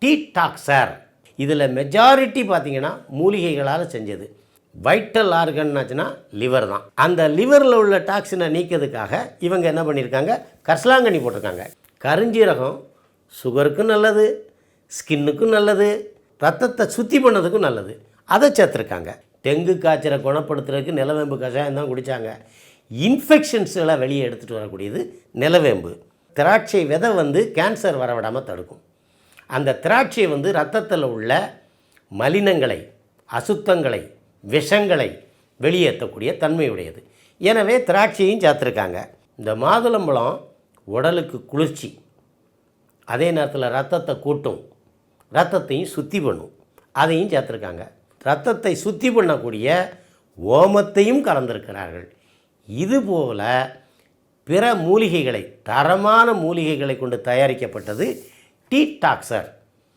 டீடாக்சர். இதில் மெஜாரிட்டி பார்த்திங்கன்னா மூலிகைகளால் செஞ்சது. வைட்டல் ஆர்கன்னாச்சுன்னா லிவர் தான். அந்த லிவரில் உள்ள டாக்ஸினை நீக்கிறதுக்காக இவங்க என்ன பண்ணியிருக்காங்க, கரிசலாங்கண்ணி போட்டிருக்காங்க. கருஞ்சீரகம் சுகருக்கும் நல்லது, ஸ்கின்னுக்கும் நல்லது, ரத்தத்தை சுத்தி பண்ணதுக்கும் நல்லது, அதை சேர்த்துருக்காங்க. டெங்கு காய்ச்சலை குணப்படுத்துறதுக்கு நிலவேம்பு கஷாயம் தான் குடித்தாங்க. இன்ஃபெக்ஷன்ஸ்களை வெளியே எடுத்துகிட்டு வரக்கூடியது நிலவேம்பு. திராட்சை விதை கேன்சர் வரவிடாமல் தடுக்கும். அந்த திராட்சை ரத்தத்தில் உள்ள மலினங்களை, அசுத்தங்களை, விஷங்களை வெளியேற்றக்கூடிய தன்மையுடையது. எனவே திராட்சையும் சேர்த்துருக்காங்க. இந்த மாதுளம்பழம் உடலுக்கு குளிர்ச்சி, அதே நேரத்தில் ரத்தத்தை கூட்டும், ரத்தத்தையும் சுத்தி பண்ணும், அதையும் சேர்த்துருக்காங்க. ரத்தத்தை சுத்தி பண்ணக்கூடிய ஓமத்தையும் கலந்திருக்கிறார்கள். இதுபோல் பிற மூலிகைகளை, தரமான மூலிகைகளை கொண்டு தயாரிக்கப்பட்டது டீடாக்சர்.